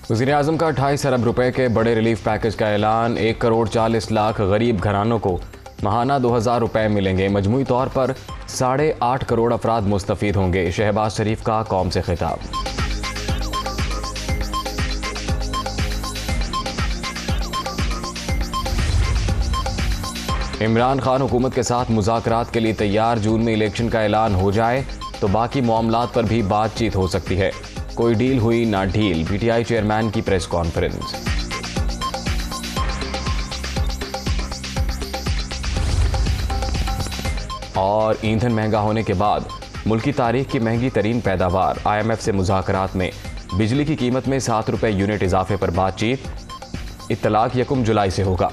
वज़ीर-ए-आज़म का 28 अरब रुपए के बड़े रिलीफ पैकेज का ऐलान। 1 करोड़ 40 लाख गरीब घरानों को माहाना 2000 रुपए मिलेंगे। मजमूई तौर पर 8.5 करोड़ अफराद मुस्तफ़ीद होंगे। शहबाज शरीफ का कौम से खिताब। इमरान खान हुकूमत के साथ मुज़ाकरात के लिए तैयार। जून में इलेक्शन का ऐलान हो जाए तो बाकी मामलात पर भी बातचीत हो सकती है। कोई डील हुई ना ढील। पीटीआई चेयरमैन की प्रेस कॉन्फ्रेंस। और ईंधन महंगा होने के बाद मुल्क की तारीख की महंगी तरीन पैदावार। IMF से मुज़ाकरात में बिजली की कीमत में 7 रुपए यूनिट इजाफे पर बातचीत। इत्तलाक 1 जुलाई से होगा।